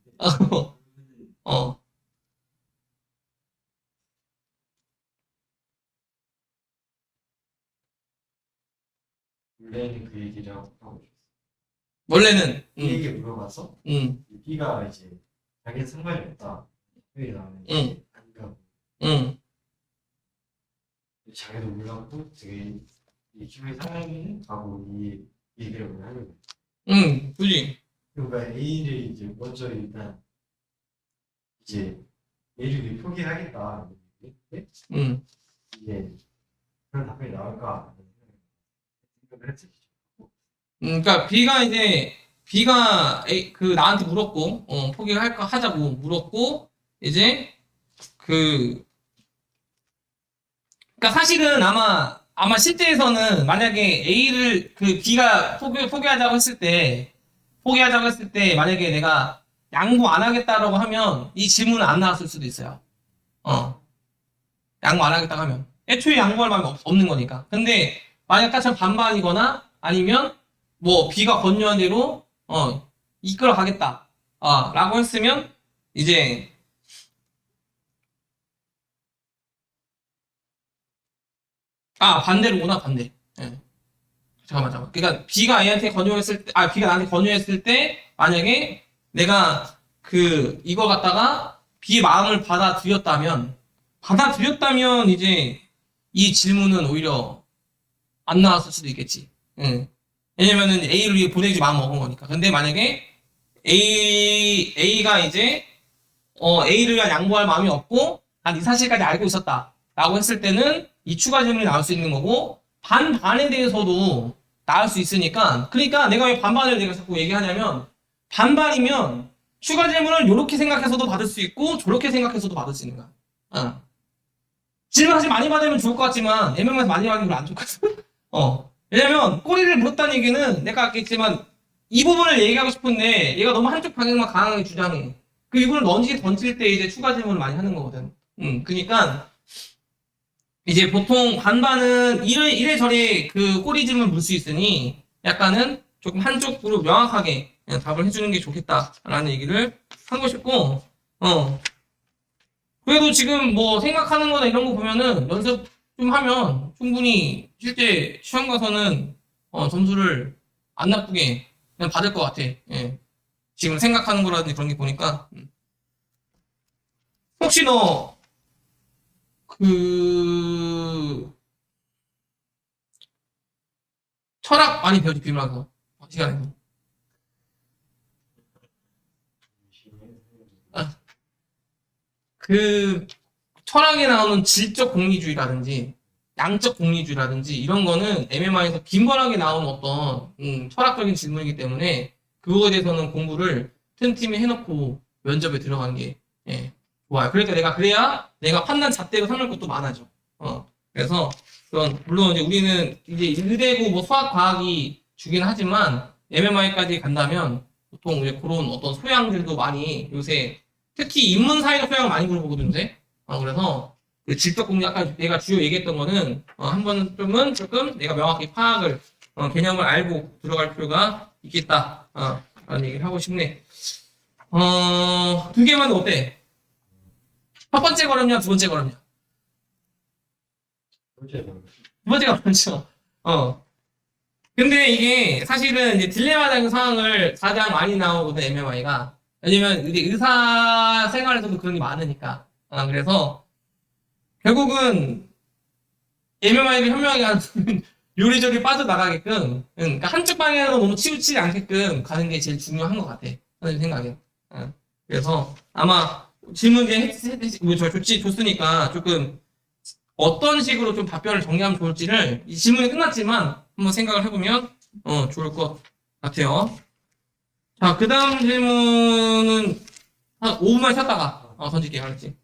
어, 원래는 그 얘기를 하고 있었어. 원래는, 이 얘기 물어봐서 응, B가 이제 자기는 상관이 없다. 회의 나오는데 응. 안 가고 응, 자기도 몰랐고 되게 이 기분이 상하기는 가고 이 얘기를 오늘 하려고 했어. 응, 그지. 그러니까 A를 이제 먼저 일단 이제 A를 포기하겠다. 근데 응. 이게 그런 답변이 나올까 생각을 했지. 그러니까 B가 그 나한테 물었고, 포기할까 하자고 물었고, 이제 그 그러니까 사실은 아마 실제에서는 만약에 A를 그 B가 포기하자고 했을 때 만약에 내가 양보 안 하겠다라고 하면 이 질문은 안 나왔을 수도 있어요. 어, 양보 안 하겠다고 하면 애초에 양보할 마음이 없는 거니까. 근데 만약 까참 반반이거나 아니면 뭐 B가 권유한 대로 이끌어 가겠다. 라고 했으면 이제 반대로구나 반대. 예. 잠깐만. 그러니까 B가 나한테 권유했을 때, 만약에 내가 이걸 갖다가 B의 마음을 받아들였다면, 이제 이 질문은 오히려 안 나왔을 수도 있겠지. 응. 왜냐면은 A를 위해 보내지 마음 먹은 거니까. 근데 만약에 A가 이제, A를 위한 양보할 마음이 없고, 난 이 사실까지 알고 있었다. 라고 했을 때는 이 추가 질문이 나올 수 있는 거고, 반반에 대해서도 나올 수 있으니까, 그러니까 내가 왜 반반을 내가 자꾸 얘기하냐면, 반반이면 추가 질문을 이렇게 생각해서도 받을 수 있고, 저렇게 생각해서도 받을 수 있는 거야. 질문 사실 많이 받으면 좋을 것 같지만, MM에서 많이 받으면 별로 안 좋을 것 같아. 왜냐면, 꼬리를 물었다는 얘기는 내가 아까 했지만, 이 부분을 얘기하고 싶은데, 얘가 너무 한쪽 방향만 강하게 주장해. 그 이분을 던질 때 이제 추가 질문을 많이 하는 거거든. 그니까, 이제 보통 반반은 이래저래 그 꼬리 질문 물 수 있으니, 약간은 조금 한쪽으로 명확하게 그냥 답을 해주는 게 좋겠다라는 얘기를 하고 싶고, 그래도 지금 뭐 생각하는 거나 이런 거 보면은 연습 좀 하면 충분히 실제 시험 가서는 점수를 안 나쁘게 그냥 받을 것 같아. 예. 지금 생각하는 거라든지 그런 게 보니까. 혹시 너 그 철학 많이 배우지 비문학에서 시간에서. 아, 그 철학에 나오는 질적 공리주의라든지 양적 공리주의라든지 이런 거는 MMI에서 빈번하게 나오는 어떤 철학적인 질문이기 때문에 그거에 대해서는 공부를 틈틈이 해놓고 면접에 들어가는 게 예, 좋아요. 그러니까 그래야 내가 판단 잣대로 삼을 것도 많아져. 그래서 그런 물론 이제 우리는 이제 의대고 뭐 수학 과학이 주긴 하지만 MMI까지 간다면 보통 이제 그런 어떤 소양들도 많이 요새 특히 인문사회적 소양을 많이 물어보거든요. 요새. 그래서 그 질적 공리 아까 내가 주요 얘기했던 거는 한 번쯤은 조금 내가 명확히 파악을 개념을 알고 들어갈 필요가 있겠다. 라는 얘기를 하고 싶네. 두 개만 어때? 첫 번째 걸음냐, 두 번째 걸음냐? 어째 두 번째가 많죠. 근데 이게 사실은 이제 딜레마적인 상황을 가장 많이 나오거든, MMI가. 왜냐면 이제 의사 생활에서도 그런 게 많으니까. 그래서 결국은 MMI를 현명하게 하는 요리조리 빠져나가게끔, 그러니까 한쪽 방향으로 너무 치우치지 않게끔 가는 게 제일 중요한 것 같아. 저는 생각에. 그래서 아마 질문 이제 줬으니까 조금 어떤 식으로 좀 답변을 정리하면 좋을지를 이 질문이 끝났지만 한번 생각을 해보면 좋을 것 같아요. 자, 그 다음 질문은 한 5분만 쉬었다가 던질게요. 알았지?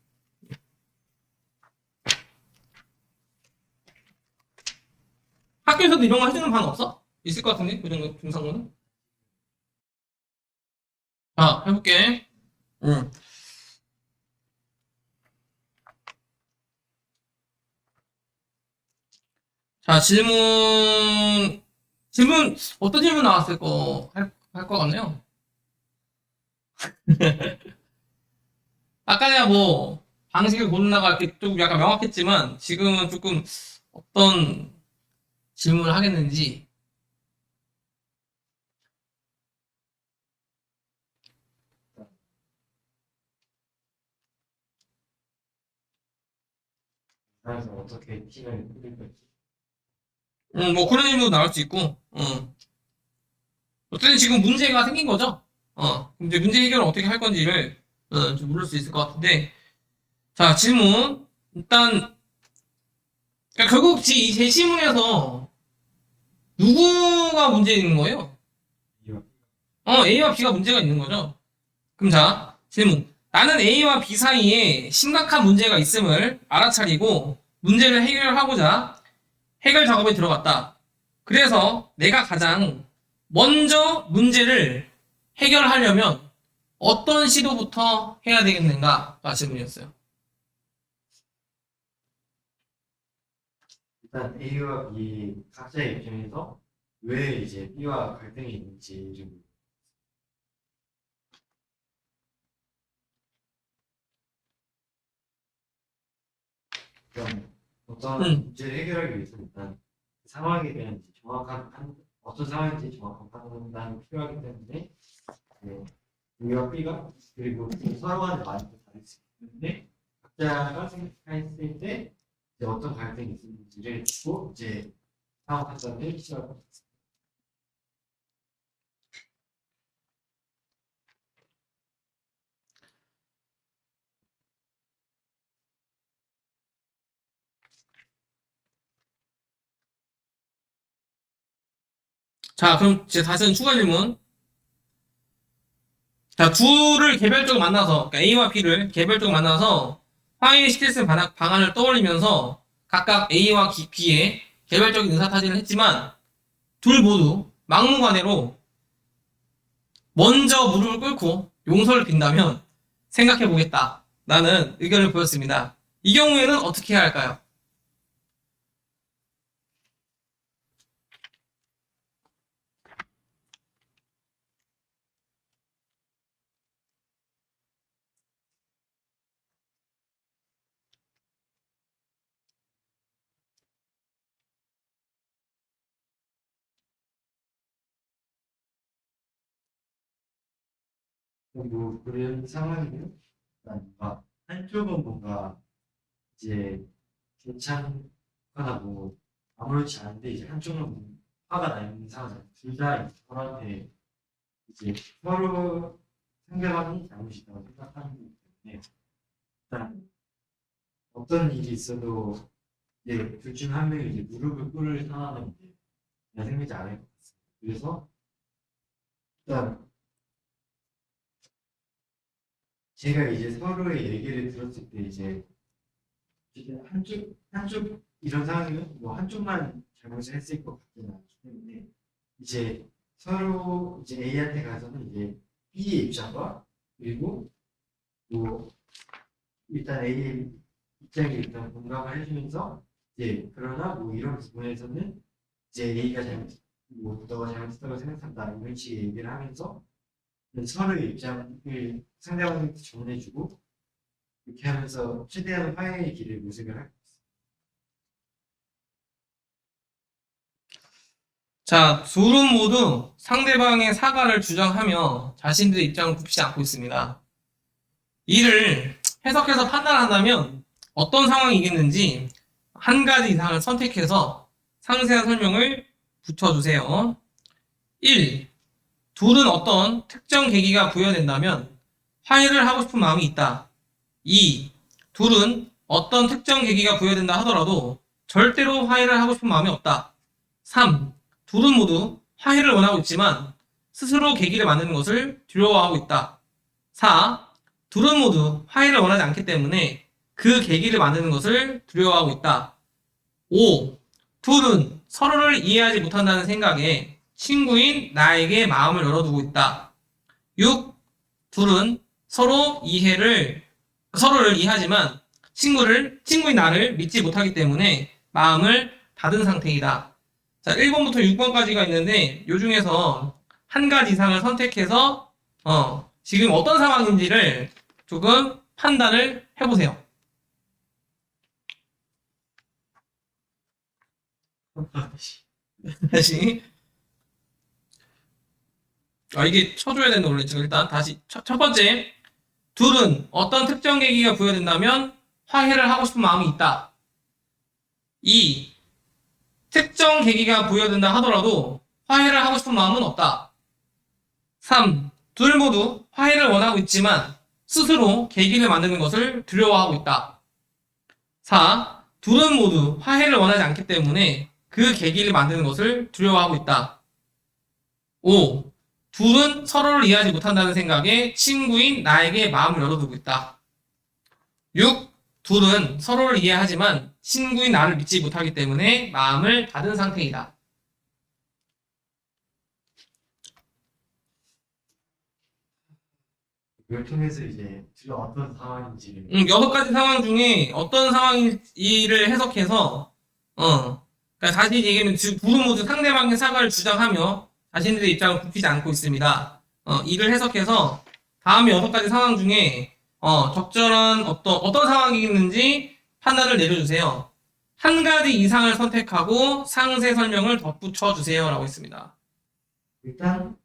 학교에서도 이런 거 해주는 반 없어? 있을 것 같은데? 그 정도 중상고는? 자, 해볼게. 응. 자, 질문, 어떤 질문 나왔을 할 것 같네요? 아까 내가 뭐, 방식을 고르다가 이렇게 좀 약간 명확했지만, 지금은 조금 어떤 질문을 하겠는지. 그래서 어떻게 팀을 꾸릴 건지. 뭐 그런 질문도 나올 수 있고, 어쨌든 지금 문제가 생긴 거죠? 이제 문제 해결을 어떻게 할 건지를, 좀 물을 수 있을 것 같은데. 자, 질문. 일단, 그러니까 결국 이 제시문에서 누구가 문제 있는 거예요? 이유. A와 B가 문제가 있는 거죠. 그럼 자, 질문. 나는 A와 B 사이에 심각한 문제가 있음을 알아차리고 문제를 해결하고자 해결 작업에 들어갔다. 그래서 내가 가장 먼저 문제를 해결하려면 어떤 시도부터 해야 되겠는가가 질문이었어요. 일단 A와 B 각자의 입장에서 왜 이제 B와 갈등이 있는지 좀 일단 어떤 음, 문제를 해결하기 위해서 일단 그 상황에 대한 이제 정확한 어떤 상황인지 정확한 판단이 필요하기 때문에 네, A와 B가 그리고 서로 간에 많이 다를 수 있는데 각자가 생각했을 때 이제 어떤 갈등이 있는지를 두고 이제 상황 판단을 시작합니다. 자, 그럼 이제 다시는 추가 질문. 자, 둘을 개별적으로 만나서, 그러니까 A와 B를 개별적으로 만나서 화해시킬 수 있는 방안을 떠올리면서 각각 A와 B의 개별적인 의사타진을 했지만 둘 모두 막무가내로 먼저 무릎을 꿇고 용서를 빈다면 생각해보겠다. 라는 의견을 보였습니다. 이 경우에는 어떻게 해야 할까요? 뭐 그런 상황이면 일단 뭔가 한쪽은 뭔가 이제 괜찮거나 뭐 아무렇지 않은데 이제 한쪽은 화가 나 있는 상황 둘다 서로한테 이제 서로 상대방이 잘못이 있다고 생각하는 거기 때문에 일단 어떤 일이 있어도 이제 둘 중 한 명이 이제 무릎을 꿇을 상황은 이제 그냥 생기지 않을 것 같습니다. 그래서 일단 제가 이제 서로의 얘기를 들었을 때 이제 한쪽 이런 상황이면 뭐 한쪽만 잘못을 했을 것 같지는 않기 때문에 이제 서로 이제 A한테 가서는 이제 B의 입장과 그리고 뭐 일단 A의 입장에 일단 공감을 해주면서 이제 그러나 뭐 이런 부분에서는 이제 A가 뭐 너가 잘못했다고 생각한다 이런 식의 얘기를 하면서 서로의 입장을 상대방한테 전해주고 이렇게 하면서 최대한 화해의 길을 모색을 할 자, 둘은 모두 상대방의 사과를 주장하며 자신들의 입장을 굽히지 않고 있습니다. 이를 해석해서 판단한다면 어떤 상황이겠는지 한 가지 이상을 선택해서 상세한 설명을 붙여주세요. 1. 둘은 어떤 특정 계기가 부여된다면 화해를 하고 싶은 마음이 있다. 2. 둘은 어떤 특정 계기가 부여된다 하더라도 절대로 화해를 하고 싶은 마음이 없다. 3. 둘은 모두 화해를 원하고 있지만 스스로 계기를 만드는 것을 두려워하고 있다. 4. 둘은 모두 화해를 원하지 않기 때문에 그 계기를 만드는 것을 두려워하고 있다. 5. 둘은 서로를 이해하지 못한다는 생각에 친구인 나에게 마음을 열어두고 있다. 6. 둘은 서로를 이해하지만 친구인 나를 믿지 못하기 때문에 마음을 닫은 상태이다. 자, 1번부터 6번까지가 있는데, 요 중에서 한 가지 이상을 선택해서, 지금 어떤 상황인지를 조금 판단을 해보세요. 다시. 이게 쳐줘야 되는데, 원래 지금 일단 다시. 첫 번째. 둘은 어떤 특정 계기가 부여된다면 화해를 하고 싶은 마음이 있다. 2. 특정 계기가 부여된다 하더라도 화해를 하고 싶은 마음은 없다. 3. 둘 모두 화해를 원하고 있지만 스스로 계기를 만드는 것을 두려워하고 있다. 4. 둘은 모두 화해를 원하지 않기 때문에 그 계기를 만드는 것을 두려워하고 있다. 5. 둘은 서로를 이해하지 못한다는 생각에 친구인 나에게 마음을 열어두고 있다. 6. 둘은 서로를 이해하지만 친구인 나를 믿지 못하기 때문에 마음을 닫은 상태이다. 이걸 통해서 이제 둘 어떤 상황인지를 6가지 상황 중에 어떤 상황인지를 해석해서, 그러니까 다시 얘기하면 둘은 모두 상대방의 사과를 주장하며 자신들의 입장을 굽히지 않고 있습니다. 이를 해석해서 다음 6가지 상황 중에 적절한 어떤 상황이 있는지 판단을 내려주세요. 한 가지 이상을 선택하고 상세 설명을 덧붙여 주세요. 라고 했습니다. 일단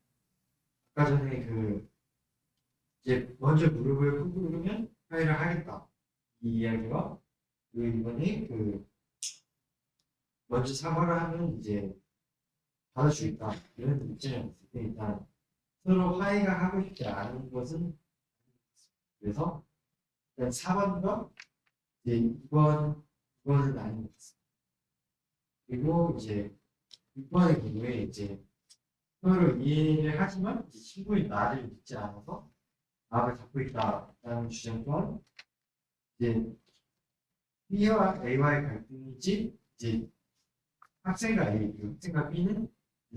아까 전에 이제 먼저 무릎을 꿇고 그러면 화해를 하겠다 이 이야기와 그리고 이번에 먼저 사과를 하면 이제 받아주겠다 이런 입장이 있을 때 일단 서로 화해가 하고 싶지 않은 것은 그래서 일단 4번과 이제 2번은 아닌 것 같습니다. 그리고 이제 6번의 경우에 이제 서로 이해를 하지만 이제 친구인 나를 믿지 않아서 마음을 잡고 있다라는 주장 또한 이제 B와 A와의 갈등이지 이제 학생과 A, 학생과 B는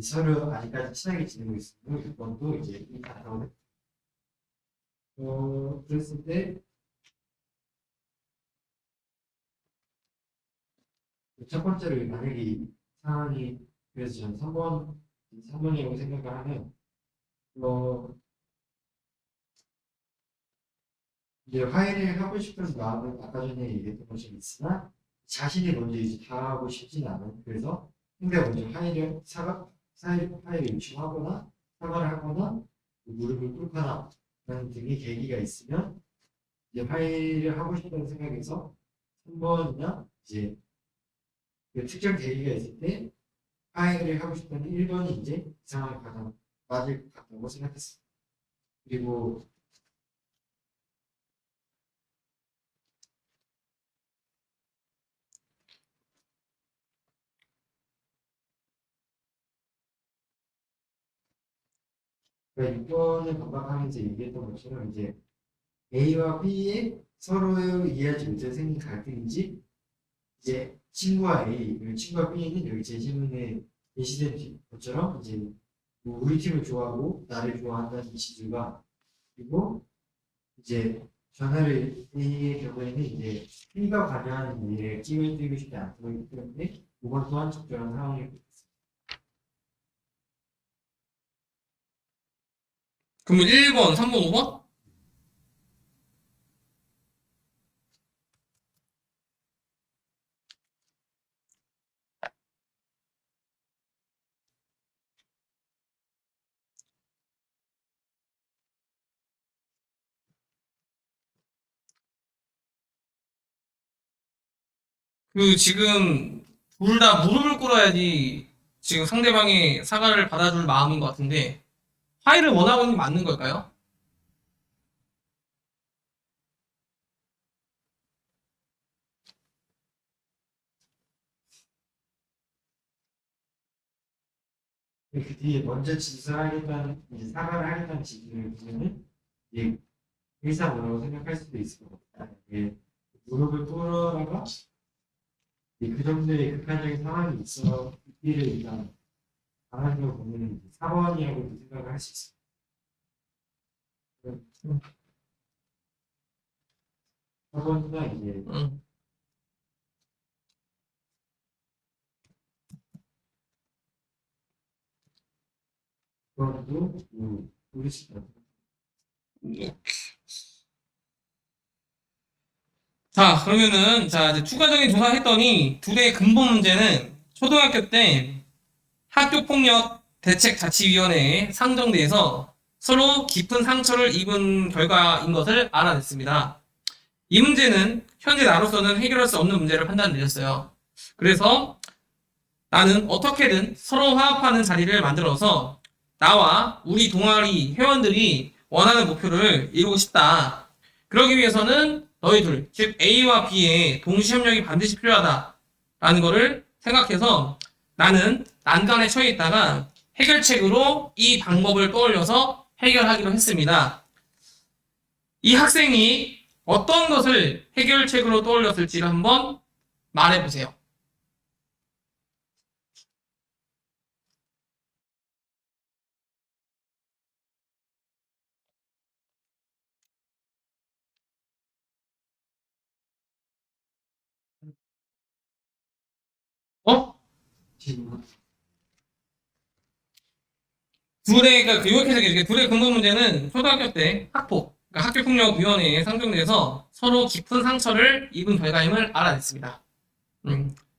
서로 아직까지 친하게 지내고 있으므로 6번도 이제 이 가정을 그랬을 때 첫 번째로 만약에 이 상황이 그래서 저는 3번이라고 생각을 하면 이제 화해를 하고 싶은 마음은 아까 전에 얘기했던 것처럼 있으나 자신이 먼저 이제 다가가고 싶지는 않은 그래서 상대가 먼저 화해를 요청하거나 사과를 하거나 무릎을 꿇거나 라는 등의 계기가 있으면 이제 화해를 하고 싶다는 생각에서 3번이나 이제 그 특정 계기가 있을 때 화해를 하고 싶다는 1번이 이제 이 상황에 가장 맞을 것 같다고 생각했습니다. 그리고 그러니까 6번을 반박하면서 얘기했던 것처럼 이제 A와 B의 서로 이해하지 못해 생긴 갈등인지 이제 친구와 A 그리고 친구와 B는 여기 제 질문에 제시된 것처럼 이제 뭐 우리 팀을 좋아하고 나를 좋아한다는 이치들과 그리고 이제 전화를 A의 경우에는 이제 B가 관여하는 일에 끼를 들고 싶지 않기 때문에 5번 또한 적절한 상황일 것 같습니다. 그러면 1번, 3번, 5번? 지금 둘 다 무릎을 꿇어야지 지금 상대방의 사과를 받아줄 마음인 것 같은데 화해를 원하고 있는 게 맞는 걸까요? 그 뒤에 먼저 진술하겠다는 이제 사과를 하겠다는 지지를 보면은 이제 일상으로 생각할 수도 있을 것 같아요. 이게 무릎을 꿇어다가 그 정도의 극단적인 상황이 있어 이를 일단 강하게 보면 4번이라고 생각을 할 수 있어요. 4번이나 이제 그것도 우리 시간. 자, 그러면은, 자, 이제 추가적인 조사를 했더니, 둘의 근본 문제는 초등학교 때 학교폭력 대책자치위원회에 상정돼서 서로 깊은 상처를 입은 결과인 것을 알아냈습니다. 이 문제는 현재 나로서는 해결할 수 없는 문제를 판단 내렸어요. 그래서 나는 어떻게든 서로 화합하는 자리를 만들어서 나와 우리 동아리 회원들이 원하는 목표를 이루고 싶다. 그러기 위해서는 너희 둘, 즉 A와 B의 동시 협력이 반드시 필요하다라는 거를 생각해서 나는 난간에 처해 있다가 해결책으로 이 방법을 떠올려서 해결하기로 했습니다. 이 학생이 어떤 것을 해결책으로 떠올렸을지를 한번 말해보세요. 어? 지금 그 요약해서 둘의 근본 문제는 초등학교 때 학폭, 그러니까 학교폭력위원회에 상정돼서 서로 깊은 상처를 입은 결과임을 알아냈습니다.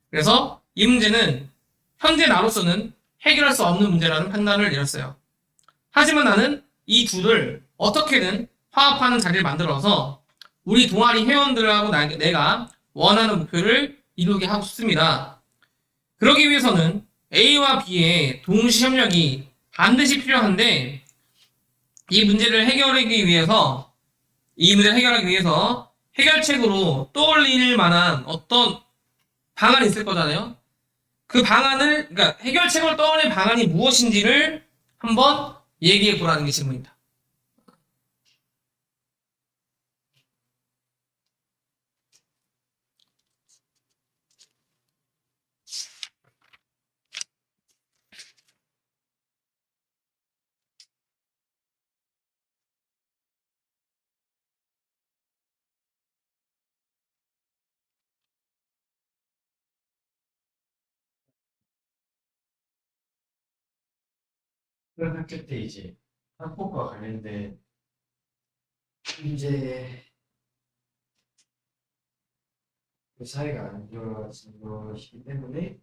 그래서 이 문제는 현재 나로서는 해결할 수 없는 문제라는 판단을 내렸어요. 하지만 나는 이 둘을 어떻게든 화합하는 자리를 만들어서 우리 동아리 회원들하고 내가 원하는 목표를 이루게 하고 싶습니다. 그러기 위해서는 A와 B의 동시 협력이 반드시 필요한데 이 문제를 해결하기 위해서 해결책으로 떠올릴 만한 어떤 방안이 있을 거잖아요. 그 방안을, 그러니까 해결책을 떠올릴 방안이 무엇인지를 한번 얘기해 보라는 게 질문입니다. 학교 때 이제 학폭과 관련된 이제 그 사이가 안 좋아진 것이기 때문에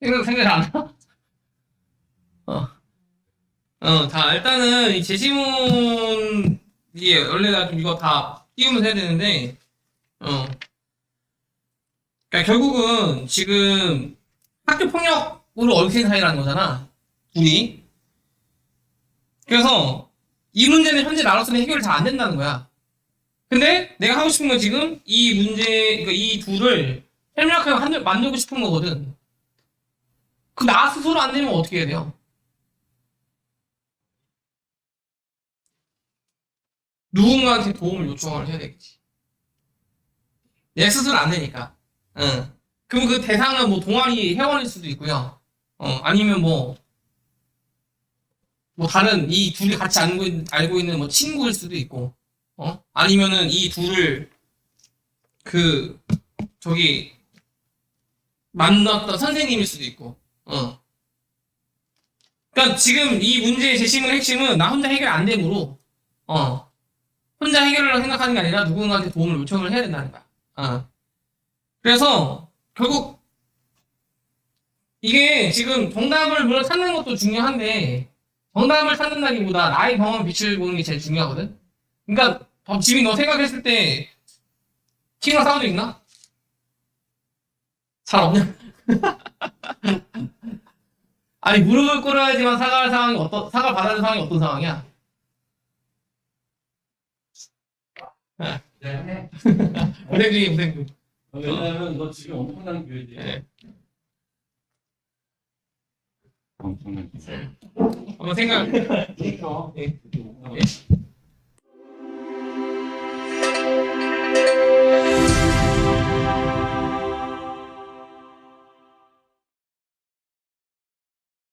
생각이 안 나? 자, 일단은 이 제시문, 이게 원래 나 좀 이거 다 띄우면서 해야 되는데, 그러니까 결국은 지금 학교 폭력으로 얽힌 사이라는 거잖아. 둘이. 그래서 이 문제는 현재 나로서는 해결이 잘 안 된다는 거야. 근데 내가 하고 싶은 건 지금 이 문제, 그러니까 이 둘을 협력하게 만들고 싶은 거거든. 그 나 스스로 안 되면 어떻게 해야 돼요? 누군가한테 도움을 요청을 해야 되겠지. 내 스스로 안 되니까. 응. 그럼 그 대상은 뭐 동아리 회원일 수도 있고요. 아니면 뭐 다른 이 둘이 같이 알고 있는 뭐 친구일 수도 있고, 아니면은 이 둘을 그 저기 만났던 선생님일 수도 있고, 그러니까 지금 이 문제의 제시문의 핵심은 나 혼자 해결 안 되므로, 혼자 혼자 해결을 생각하는 게 아니라 누군가한테 도움을 요청을 해야 된다는 거야. 그래서 결국 이게 지금 정답을 물론 찾는 것도 중요한데 정답을 찾는다기보다 나의 경험을 빛을 보는 게 제일 중요하거든. 그러니까 지민 너 생각했을 때 친구랑 싸운 적 있나? 잘 없냐? 아니 무릎을 꿇어야지만 사과할 상황이 사과 받아야 상황이 어떤 상황이야? 네. 고생 중이야 고생 중. 왜냐면 너 지금 엄청난 교회지. 네. 엄청난 교회. 한번 생각. 그러니까. 예. 예.